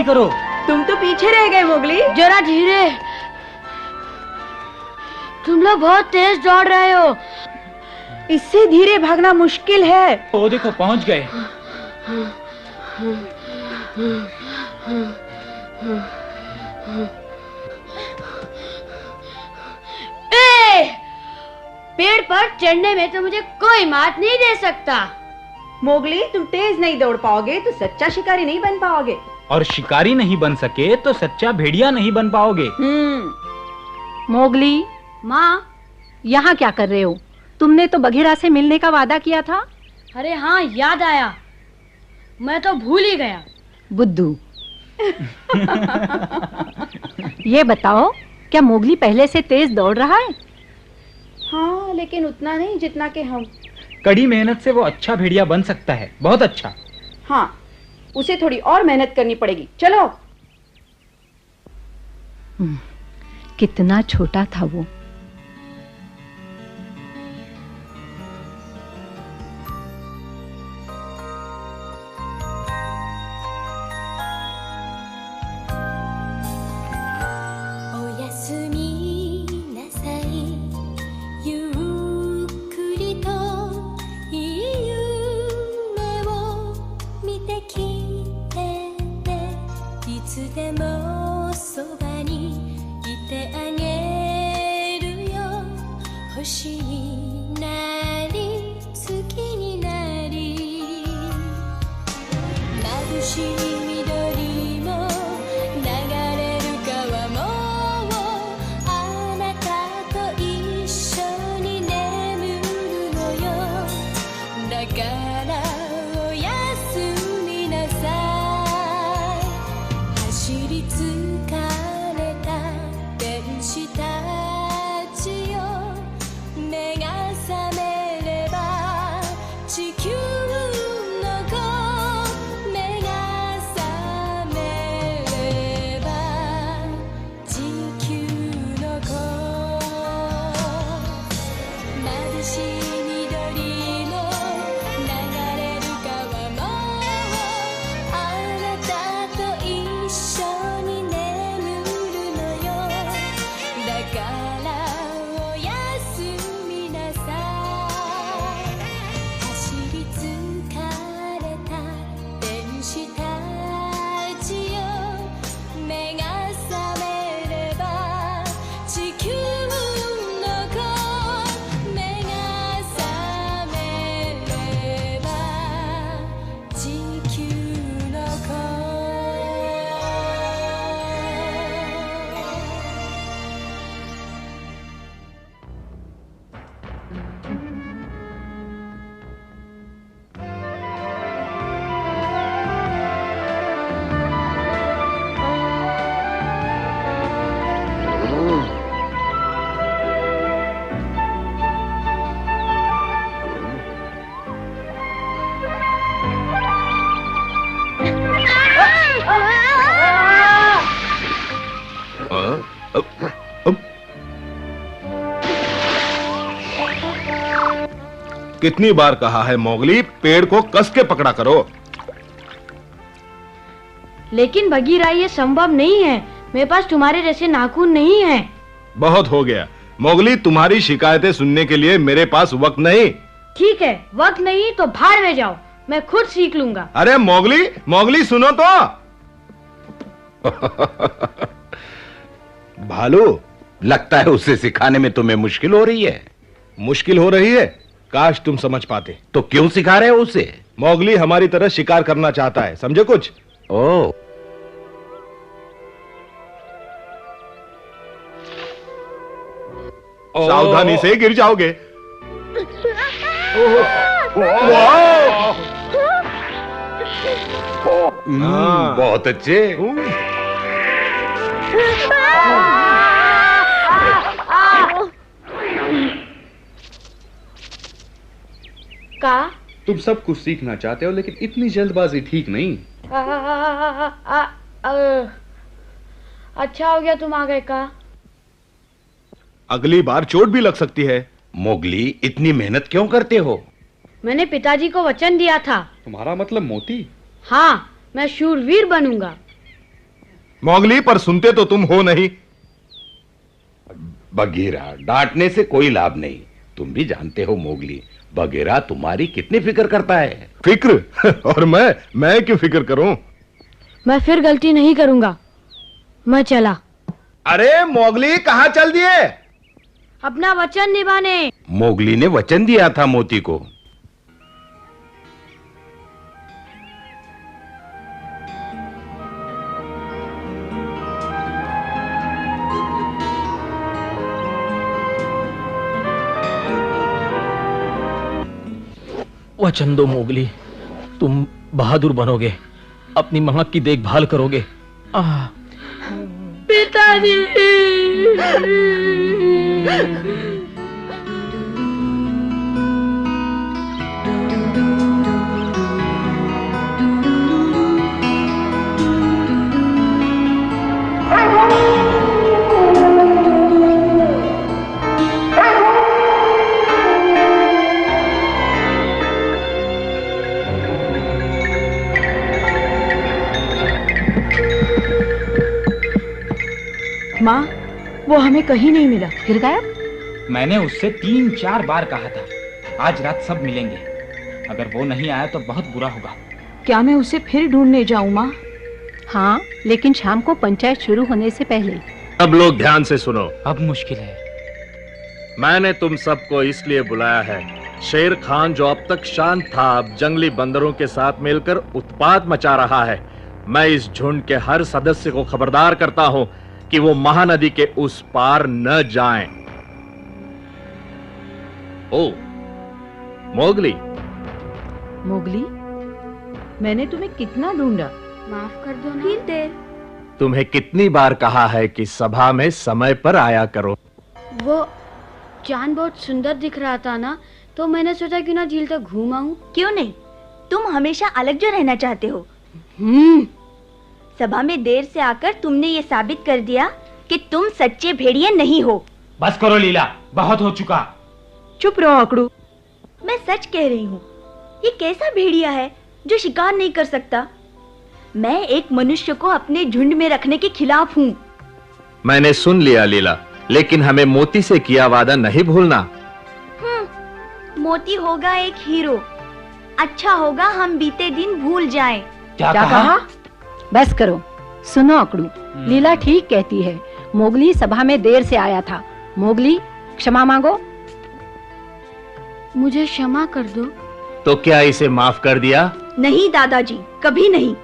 करो। तुम तो पीछे रह गए मोगली। जरा धीरे, तुम लोग बहुत तेज दौड़ रहे हो। इससे धीरे भागना मुश्किल है। वो देखो पहुंच गए। पेड़ पर चढ़ने में तो मुझे कोई मात नहीं दे सकता। मोगली, तुम तेज नहीं दौड़ पाओगे तो सच्चा शिकारी नहीं बन पाओगे, और शिकारी नहीं बन सके तो सच्चा भेड़िया नहीं बन पाओगे। मोगली, माँ, यहाँ क्या कर रहे हो? तुमने तो बघीरा से मिलने का वादा किया था। अरे हाँ, याद आया, मैं तो भूल ही गया। बुद्धू। ये बताओ, क्या मोगली पहले से तेज दौड़ रहा है? हाँ, लेकिन उतना नहीं जितना कि हम। कड़ी मेहनत से वो अच्छा भेड़िया बन सकता है, बहुत अच्छा। हाँ, उसे थोड़ी और मेहनत करनी पड़ेगी। चलो। कितना छोटा था वो। कितनी बार कहा है मोगली, पेड़ को कस के पकड़ा करो। लेकिन बघीरा, ये संभव नहीं है। मेरे पास तुम्हारे जैसे नाखून नहीं है। बहुत हो गया मोगली, तुम्हारी शिकायतें सुनने के लिए मेरे पास वक्त नहीं। ठीक है, वक्त नहीं तो भाड़ में जाओ, मैं खुद सीख लूंगा। अरे मोगली, मोगली सुनो तो। भालू, लगता है उसे सिखाने में तुम्हें मुश्किल हो रही है। मुश्किल हो रही है? काश तुम समझ पाते। तो क्यों सिखा रहे हो उसे? मोगली हमारी तरह शिकार करना चाहता है, समझे कुछ? ओह, सावधानी से गिर जाओगे। बहुत अच्छे। का तुम सब कुछ सीखना चाहते हो, लेकिन इतनी जल्दबाजी ठीक नहीं। अच्छा हो गया तुम आ गए का। अगली बार चोट भी लग सकती है। मोगली, इतनी मेहनत क्यों करते हो? मैंने पिताजी को वचन दिया था। तुम्हारा मतलब मोती? हाँ, मैं शूरवीर बनूंगा। मोगली, पर सुनते तो तुम हो नहीं। बगीरा, डांटने से कोई लाभ नहीं। तुम भी जानते हो मोगली, बगीरा तुम्हारी कितनी फिक्र करता है। फिक्र? और मैं क्यों फिक्र करूं? मैं फिर गलती नहीं करूंगा। मैं चला। अरे मोगली, कहां चल दिए? अपना वचन निभाने। मोगली ने वचन दिया था मोती को। वचन दो मोगली, तुम बहादुर बनोगे, अपनी मां की देखभाल करोगे। पिताजी। माँ, वो हमें कहीं नहीं मिला। फिर गायब? मैंने उससे 3-4 बार कहा था आज रात सब मिलेंगे। अगर वो नहीं आया तो बहुत बुरा होगा। क्या मैं उसे फिर ढूंढने जाऊँ माँ? हाँ, लेकिन शाम को पंचायत शुरू होने से पहले। सब लोग ध्यान से सुनो। अब मुश्किल है। मैंने तुम सबको इसलिए बुलाया है, शेर खान जो अब तक शांत था, अब जंगली बंदरों के साथ मिलकर उत्पात मचा रहा है। मैं इस झुंड के हर सदस्य को खबरदार करता हूं कि वो महानदी के उस पार न जाएं। ओ मोगली। मोगली, मैंने तुम्हें कितना ढूंढा। माफ कर दो ना। देर। तुम्हें कितनी बार कहा है कि सभा में समय पर आया करो। वो चांद बहुत सुंदर दिख रहा था ना, तो मैंने सोचा क्यों ना झील तक घूम आऊं। क्यों नहीं, तुम हमेशा अलग जो रहना चाहते हो। सभा में देर से आकर तुमने ये साबित कर दिया कि तुम सच्चे भेड़िए नहीं हो। बस करो लीला, बहुत हो चुका। चुप रहो अकड़ू। मैं सच कह रही हूँ, ये कैसा भेड़िया है जो शिकार नहीं कर सकता। मैं एक मनुष्य को अपने झुंड में रखने के खिलाफ हूँ। मैंने सुन लिया लीला, लेकिन हमें मोती से किया वादा नहीं भूलना। मोती होगा एक हीरो। अच्छा होगा हम बीते दिन भूल जाएं। क्या कहा? बस करो। सुनो अकड़ू, लीला ठीक कहती है। मोगली सभा में देर से आया था। मोगली, क्षमा मांगो। मुझे क्षमा कर दो। तो क्या इसे माफ कर दिया? नहीं दादाजी, कभी नहीं।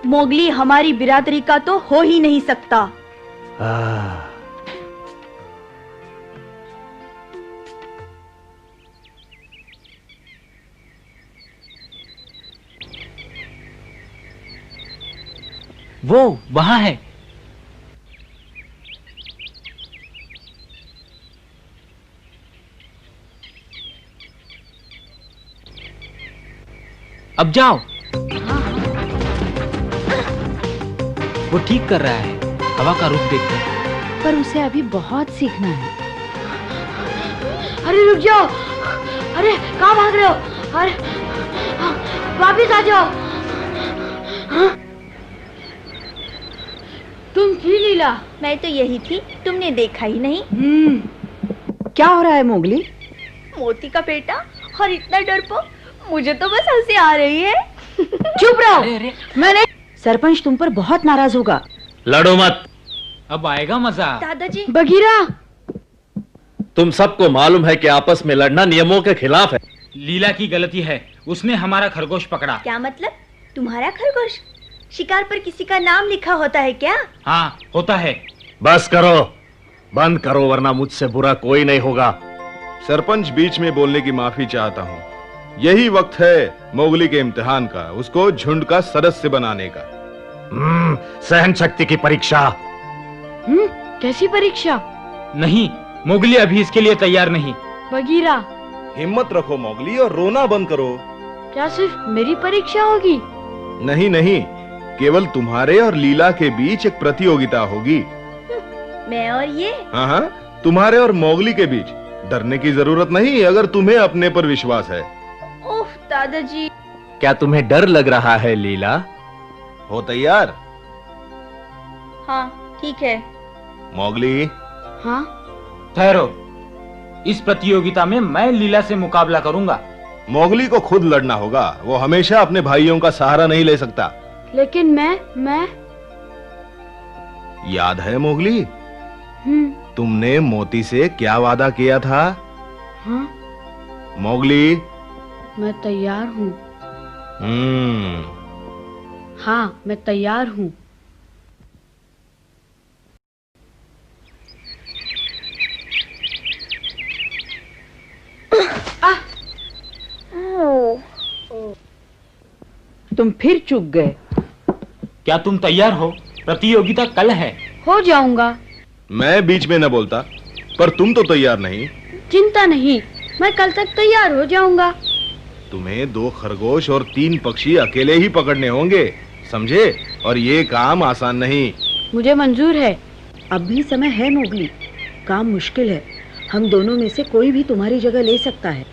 मोगली हमारी बिरादरी का तो हो ही नहीं सकता। वो वहां है। अब जाओ। वो ठीक कर रहा है, हवा का रुख देखते हैं। पर उसे अभी बहुत सीखना है। अरे रुक जाओ। अरे कहाँ भाग रहे हो? अरे वापिस आ जाओ। तुम थी लीला? मैं तो यही थी, तुमने देखा ही नहीं। क्या हो रहा है मोगली? मोती का बेटा और इतना डरपोक, मुझे तो बस हंसी आ रही है। चुप रहो। मैंने सरपंच तुम पर बहुत नाराज होगा। लड़ो मत। अब आएगा मजा। दादाजी। बगीरा, तुम सबको मालूम है कि आपस में लड़ना नियमों के खिलाफ है। लीला की गलती है, उसने हमारा खरगोश पकड़ा। क्या मतलब? तुम्हारा खरगोश? शिकार पर किसी का नाम लिखा होता है क्या? हाँ, होता है। बस करो, बंद करो, वरना मुझसे बुरा कोई नहीं होगा। सरपंच, बीच में बोलने की माफी चाहता हूँ। यही वक्त है मोगली के इम्तिहान का, उसको झुंड का सदस्य बनाने का। सहन शक्ति की परीक्षा। कैसी परीक्षा? नहीं, मोगली अभी इसके लिए तैयार नहीं। बगीरा, हिम्मत रखो मोगली और रोना बंद करो। क्या सिर्फ मेरी परीक्षा होगी? नहीं नहीं, केवल तुम्हारे और लीला के बीच एक प्रतियोगिता होगी। मैं और ये? हाँ, तुम्हारे और मोगली के बीच। डरने की जरूरत नहीं अगर तुम्हें अपने पर विश्वास है। ओह दादाजी। क्या तुम्हें डर लग रहा है लीला? हो तैयार? हाँ ठीक है। मोगली, हाँ ठहरो, इस प्रतियोगिता में मैं लीला से मुकाबला करूंगा। मोगली को खुद लड़ना होगा, वो हमेशा अपने भाइयों का सहारा नहीं ले सकता। लेकिन मैं याद है मोगली, तुमने मोती से क्या वादा किया था? हाँ मोगली, मैं तैयार हूँ। हाँ मैं तैयार हूँ। तुम फिर चूक गए। क्या तुम तैयार हो? प्रतियोगिता कल है। हो जाऊंगा। मैं बीच में न बोलता, पर तुम तो तैयार नहीं। चिंता नहीं, मैं कल तक तैयार हो जाऊंगा। तुम्हें 2 खरगोश और 3 पक्षी अकेले ही पकड़ने होंगे, समझे? और ये काम आसान नहीं। मुझे मंजूर है। अब भी समय है मोगली, काम मुश्किल है। हम दोनों में से कोई भी तुम्हारी जगह ले सकता है।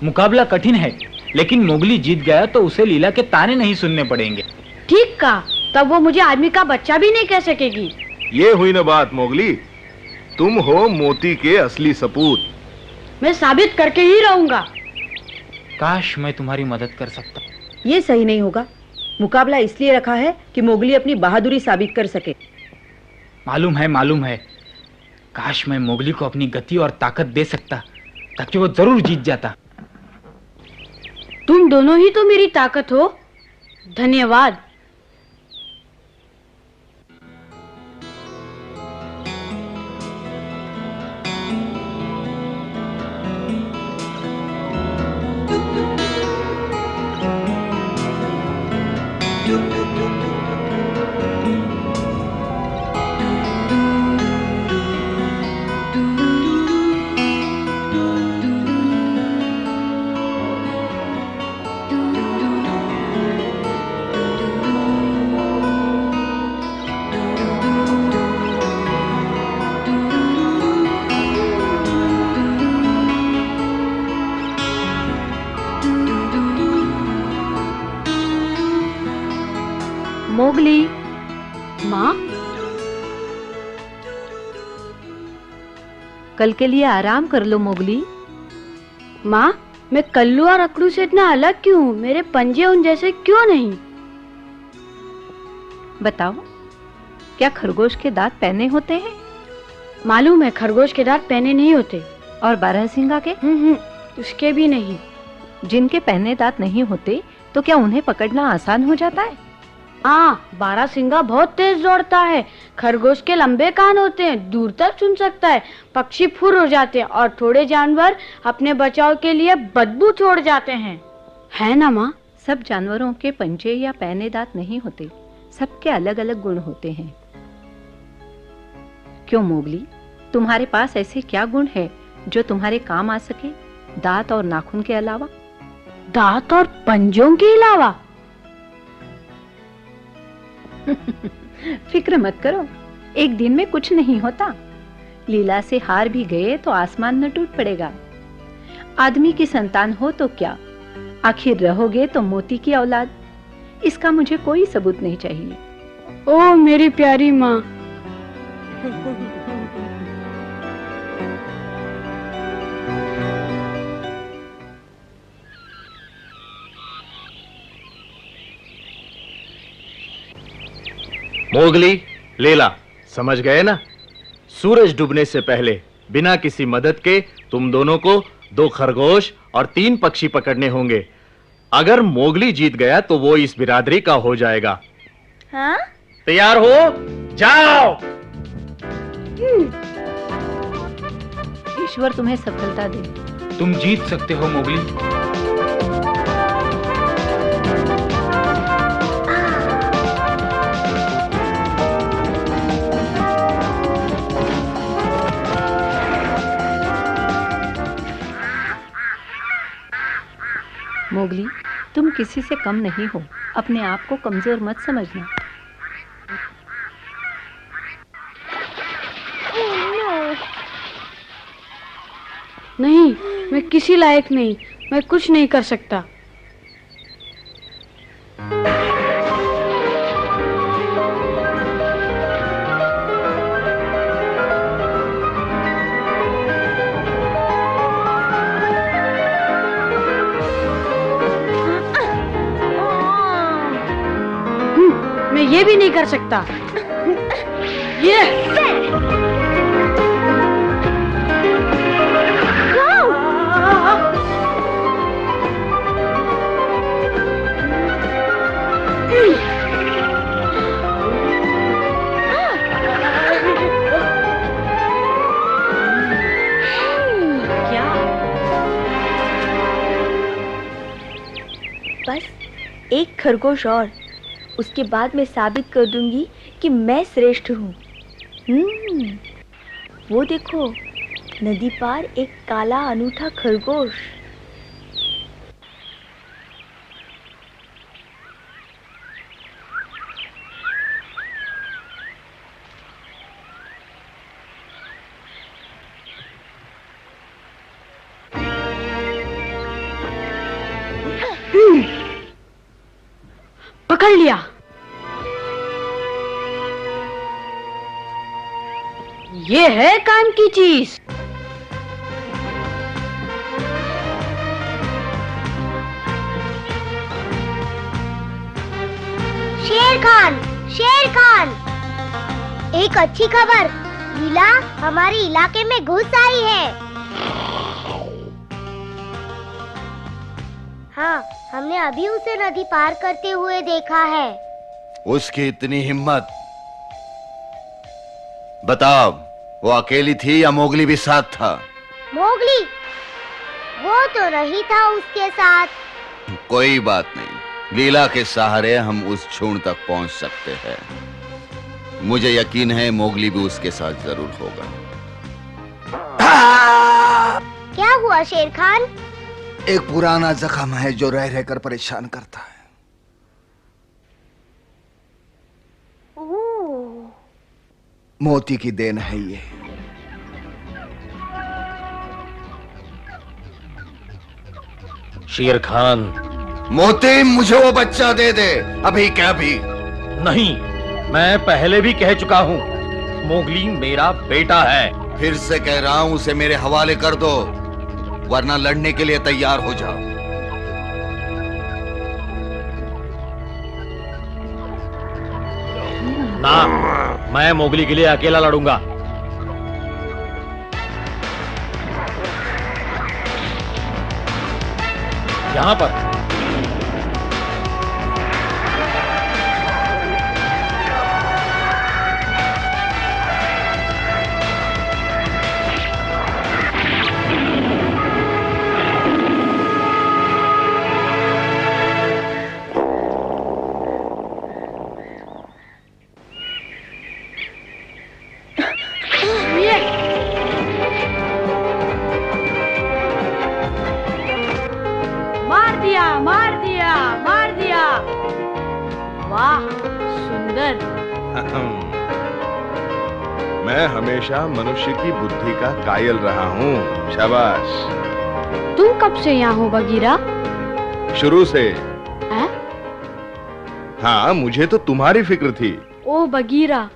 मुकाबला कठिन है, लेकिन मोगली जीत गया तो उसे लीला के ताने नहीं सुनने पड़ेंगे। ठीक कहा, तब वो मुझे आदमी का बच्चा भी नहीं कह सकेगी। ये हुई ना बात मोगली, तुम हो मोती के असली सपूत। मैं साबित करके ही रहूंगा। काश मैं तुम्हारी मदद कर सकता। ये सही नहीं होगा। मुकाबला इसलिए रखा है कि मोगली अपनी बहादुरी साबित कर सके। मालूम है। काश मैं मोगली को अपनी गति और ताकत दे सकता, ताकि वो जरूर जीत जाता। तुम दोनों ही तो मेरी ताकत हो। धन्यवाद। मोगली, माँ, कल के लिए आराम कर लो मोगली। माँ, मैं कल्लू और अकड़ू से इतना अलग क्यों हूँ? मेरे पंजे उन जैसे क्यों नहीं? बताओ, क्या खरगोश के दांत पहने होते हैं? मालूम है, खरगोश के दांत पहने नहीं होते। और बारहसिंगा के? उसके भी नहीं। जिनके पहने दांत नहीं होते तो क्या उन्हें पकड़ना आसान हो जाता है? बारहसिंगा बहुत तेज दौड़ता है। खरगोश के लंबे कान होते हैं, दूर तक सुन सकता है। पक्षी फुर हो जाते हैं और थोड़े जानवर अपने बचाव के लिए बदबू छोड़ जाते हैं। है ना माँ? सब जानवरों के पंजे या पहने दांत नहीं होते, सबके अलग अलग गुण होते हैं। क्यों मोगली, तुम्हारे पास ऐसे क्या गुण है जो तुम्हारे काम आ सके, दांत और नाखून के अलावा? दांत और पंजों के अलावा? फिक्र मत करो, एक दिन में कुछ नहीं होता। लीला से हार भी गए तो आसमान न टूट पड़ेगा। आदमी की संतान हो तो क्या, आखिर रहोगे तो मोती की औलाद। इसका मुझे कोई सबूत नहीं चाहिए। ओ मेरी प्यारी माँ। मोगली, लीला, समझ गए ना? सूरज डूबने से पहले बिना किसी मदद के तुम दोनों को 2 खरगोश और 3 पक्षी पकड़ने होंगे। अगर मोगली जीत गया तो वो इस बिरादरी का हो जाएगा। हाँ? तैयार हो? जाओ। ईश्वर तुम्हें सफलता दे। तुम जीत सकते हो मोगली। मोगली, तुम किसी से कम नहीं हो, अपने आप को कमजोर मत समझना। नहीं, मैं किसी लायक नहीं, मैं कुछ नहीं कर सकता। ये भी नहीं कर सकता। ये बस एक खरगोश और, उसके बाद मैं साबित कर दूंगी कि मैं श्रेष्ठ हूँ। वो देखो, नदी पार एक काला अनूठा खरगोश। पकड़ लिया। ये है काम की चीज। शेर खान, शेर खान, एक अच्छी खबर, लीला हमारे इलाके में घुस आई है। हाँ, हमने अभी उसे नदी पार करते हुए देखा है। उसकी इतनी हिम्मत! बताओ, वो अकेली थी या मोगली भी साथ था? मोगली, वो तो नहीं था उसके साथ। कोई बात नहीं, लीला के सहारे हम उस झुंड तक पहुंच सकते हैं। मुझे यकीन है मोगली भी उसके साथ जरूर होगा। क्या हुआ शेर खान? एक पुराना जख्म है जो रह रहकर परेशान करता है। मोती की देन है ये। शेर खान, मोती, मुझे वो बच्चा दे दे, अभी क्या भी। नहीं, मैं पहले भी कह चुका हूँ, मोगली मेरा बेटा है। फिर से कह रहा हूँ, उसे मेरे हवाले कर दो, वरना लड़ने के लिए तैयार हो जाओ। ना, मैं मोगली के लिए अकेला लड़ूंगा। यहां पर मार दिया। वाह, सुंदर। मैं हमेशा मनुष्य की बुद्धि का कायल रहा हूँ। शाबाश। तुम कब से यहाँ हो बगीरा? शुरू से। है? हाँ, मुझे तो तुम्हारी फिक्र थी। ओ बगीरा।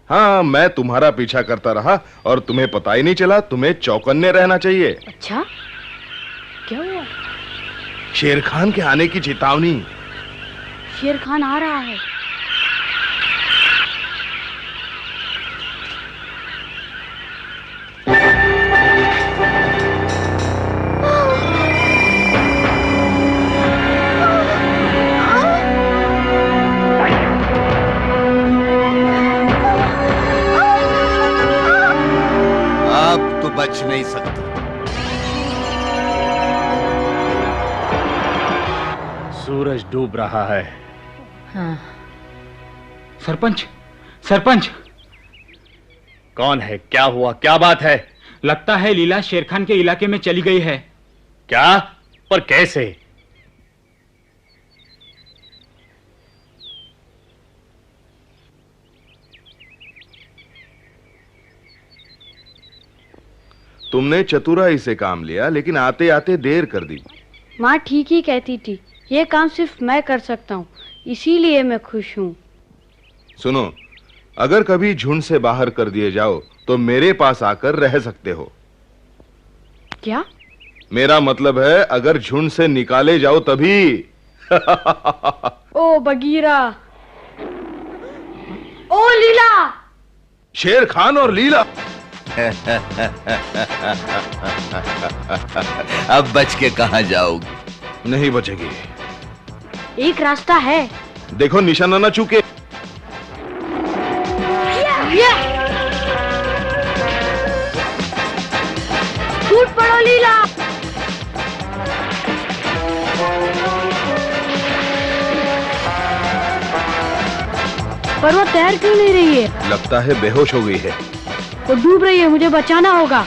हाँ, मैं तुम्हारा पीछा करता रहा और तुम्हें पता ही नहीं चला। तुम्हें चौकन्ने रहना चाहिए। अच्छा, क्या हुआ? शेर खान के आने की चेतावनी। शेर खान आ रहा है। अब तो बच नहीं सकता। सूरज डूब रहा है। हाँ। सरपंच, सरपंच। कौन है? क्या हुआ? क्या बात है? लगता है लीला शेर खान के इलाके में चली गई है। क्या? पर कैसे? तुमने चतुराई से काम लिया, लेकिन आते आते देर कर दी। माँ ठीक ही कहती थी, ये काम सिर्फ मैं कर सकता हूँ, इसीलिए मैं खुश हूँ। सुनो, अगर कभी झुंड से बाहर कर दिए जाओ तो मेरे पास आकर रह सकते हो। क्या? मेरा मतलब है, अगर झुंड से निकाले जाओ तभी। ओ बगीरा। ओ लीला! शेर खान और लीला। अब बच के कहां जाओगी? नहीं बचेगी। एक रास्ता है। देखो निशाना ना चूके। टूट पड़ो लीला। पर वो तैर क्यों नहीं रही है? लगता है बेहोश हो गई है। वो डूब रही है, मुझे बचाना होगा।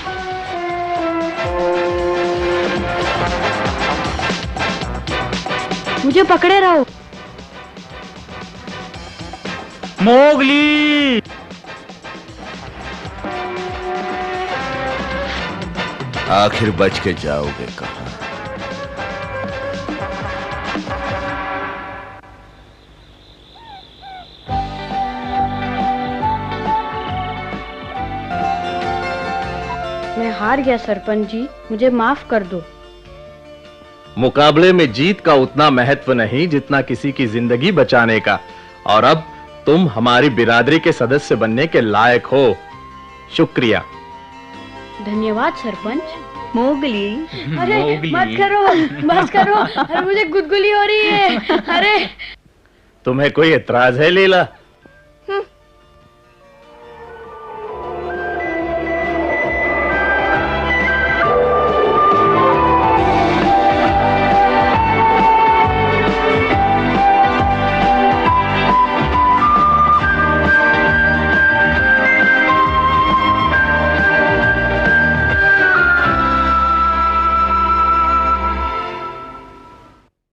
मुझे पकड़े रहो। मोगली! आखिर बच के जाओगे कहां? मैं हार गया सरपंच जी, मुझे माफ कर दो। मुकाबले में जीत का उतना महत्व नहीं जितना किसी की जिंदगी बचाने का। और अब तुम हमारी बिरादरी के सदस्य बनने के लायक हो। शुक्रिया। धन्यवाद सरपंच। मोगली। अरे मत करो, बस करो। अरे मुझे गुदगुली हो रही है। अरे तुम्हें कोई एतराज है लीला?